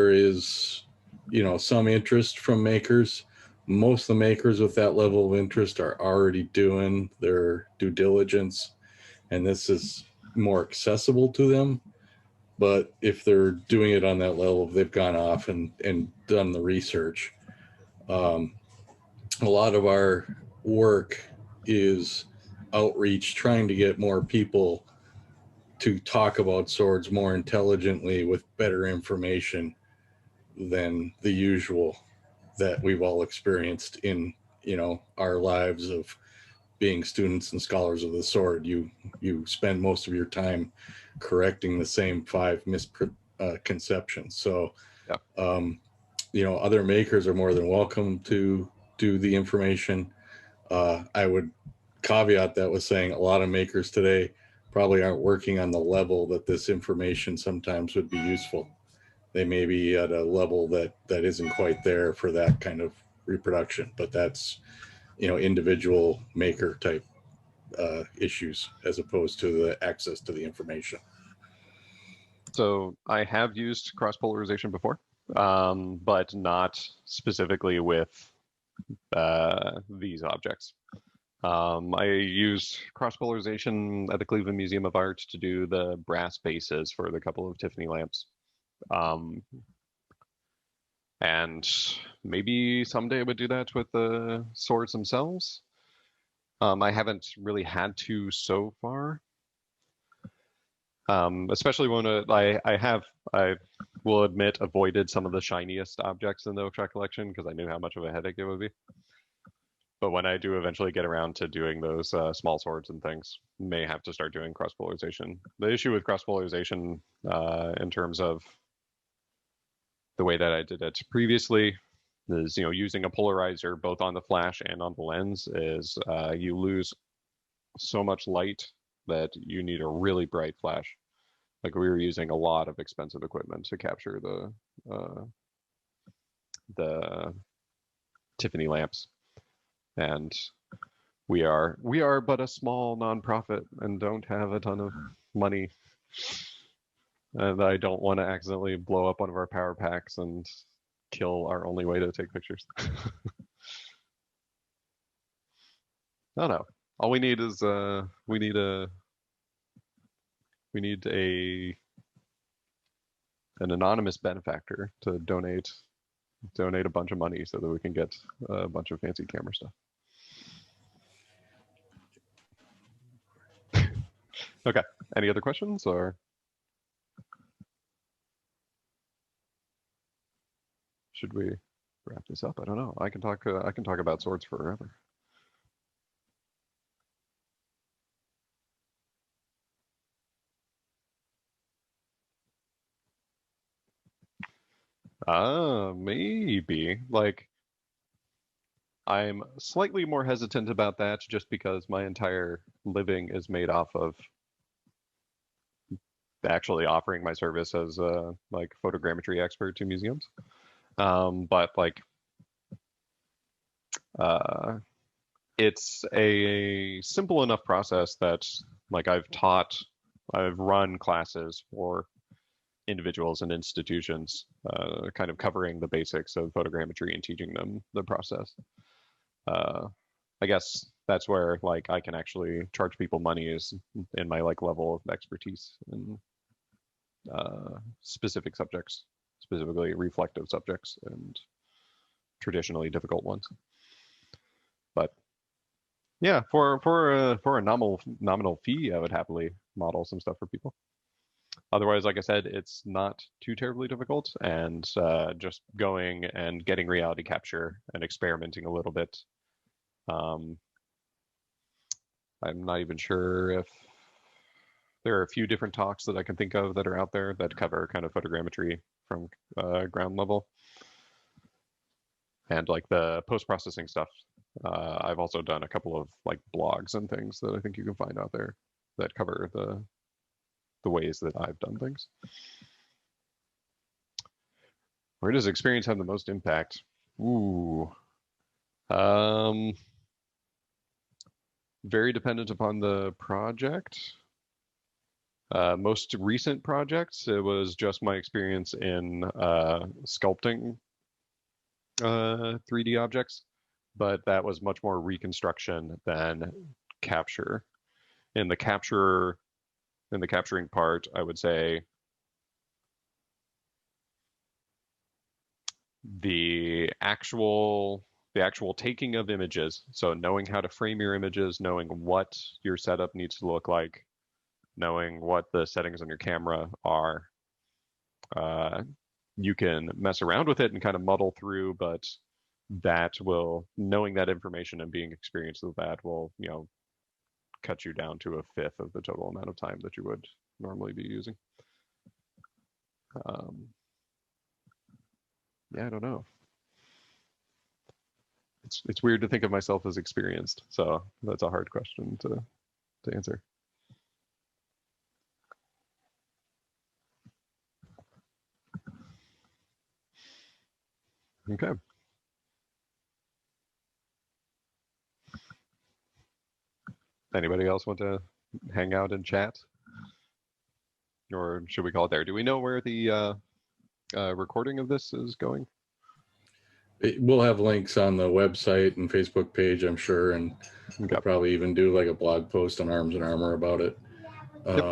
is, some interest from makers. Most of the makers with that level of interest are already doing their due diligence, and this is more accessible to them. But if they're doing it on that level, they've gone off and done the research. A lot of our work is outreach, trying to get more people to talk about swords more intelligently with better information than the usual that we've all experienced in our lives of being students and scholars of the sword. You spend most of your time correcting the same 5 misconceptions. So Yeah. Other makers are more than welcome to do the information. I would caveat that with saying a lot of makers today probably aren't working on the level that this information sometimes would be useful. They may be at a level that isn't quite there for that kind of reproduction, but that's individual maker type issues as opposed to the access to the information. So I have used cross-polarization before, but not specifically with these objects. I used cross-polarization at the Cleveland Museum of Art to do the brass bases for the couple of Tiffany lamps. And maybe someday I would do that with the swords themselves. I haven't really had to so far. Especially when I will admit, avoided some of the shiniest objects in the Oakshot collection because I knew how much of a headache it would be. But when I do eventually get around to doing those small swords and things, may have to start doing cross-polarization. The issue with cross-polarization in terms of the way that I did it previously is, using a polarizer both on the flash and on the lens is you lose so much light that you need a really bright flash. Like we were using a lot of expensive equipment to capture the Tiffany lamps, and we are but a small nonprofit and don't have a ton of money, and I don't want to accidentally blow up one of our power packs and kill our only way to take pictures. I don't know. All we need is we need an anonymous benefactor to donate a bunch of money so that we can get a bunch of fancy camera stuff. Okay. Any other questions, or should we wrap this up? I don't know. I can talk about swords forever. Maybe. Like, I'm slightly more hesitant about that just because my entire living is made off of actually offering my service as a photogrammetry expert to museums. But it's a simple enough process that I've run classes for individuals and institutions, kind of covering the basics of photogrammetry and teaching them the process. I guess that's where I can actually charge people money is in my level of expertise in specific subjects, specifically reflective subjects and traditionally difficult ones. But yeah, for a nominal fee, I would happily model some stuff for people. Otherwise, like I said, it's not too terribly difficult, and just going and getting reality capture and experimenting a little bit. I'm not even sure if there are a few different talks that I can think of that are out there that cover kind of photogrammetry from ground level. And the post-processing stuff, I've also done a couple of blogs and things that I think you can find out there that cover the ways that I've done things. Where does experience have the most impact? Ooh. Um, very dependent upon the project. Most recent projects, it was just my experience in sculpting 3D objects, but that was much more reconstruction than capture. In the capture, in the capturing part, I would say the actual the actual taking of images. So knowing how to frame your images, knowing what your setup needs to look like, knowing what the settings on your camera are. You can mess around with it and kind of muddle through, but knowing that information and being experienced with that will, cut you down to a fifth of the total amount of time that you would normally be using. Yeah, I don't know. It's weird to think of myself as experienced, so that's a hard question to answer. Okay. Anybody else want to hang out and chat? Or should we call it there? Do we know where the recording of this is going? We'll have links on the website and Facebook page, I'm sure, and we'll probably even do like a blog post on Arms and Armor about it. Yep.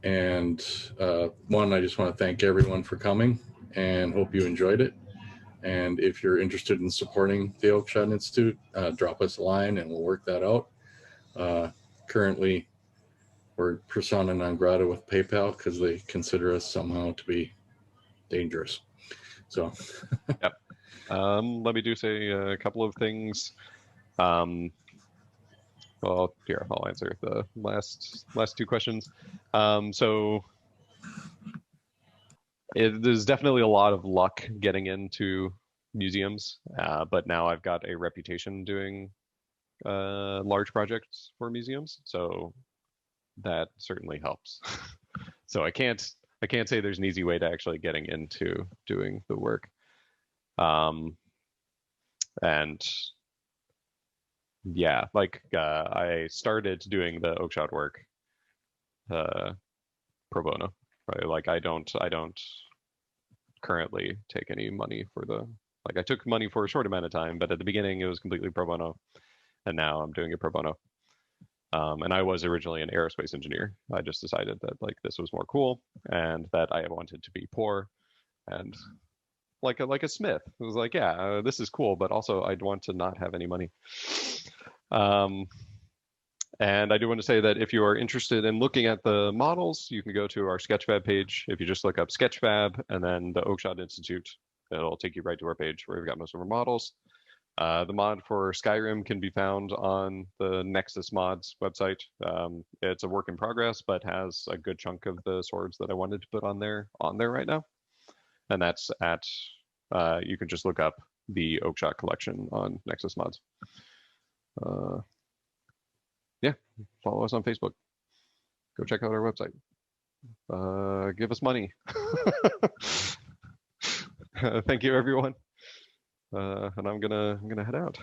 I just want to thank everyone for coming and hope you enjoyed it. And if you're interested in supporting the Oakeshott Institute, drop us a line and we'll work that out. Currently, we're persona non grata with PayPal because they consider us somehow to be dangerous. So, yep. Let me say a couple of things. Well, here, I'll answer the last two questions. So there's definitely a lot of luck getting into museums, but now I've got a reputation doing large projects for museums, so that certainly helps. So I can't say there's an easy way to actually getting into doing the work. And yeah, I started doing the Oakeshott work pro bono. Right? Like I don't currently take any money for I took money for a short amount of time, but at the beginning it was completely pro bono, and now I'm doing it pro bono. And I was originally an aerospace engineer. I just decided that this was more cool and that I wanted to be poor and like a smith. It was like, yeah, this is cool, but also I'd want to not have any money. And I do want to say that if you are interested in looking at the models, you can go to our Sketchfab page. If you just look up Sketchfab and then the Oakeshott Institute, it'll take you right to our page where we've got most of our models. The mod for Skyrim can be found on the Nexus Mods website. It's a work in progress, but has a good chunk of the swords that I wanted to put on there right now. And that's at, you can just look up the Oakshot Collection on Nexus Mods. Yeah, follow us on Facebook. Go check out our website. Give us money. Thank you, everyone. And I'm gonna head out.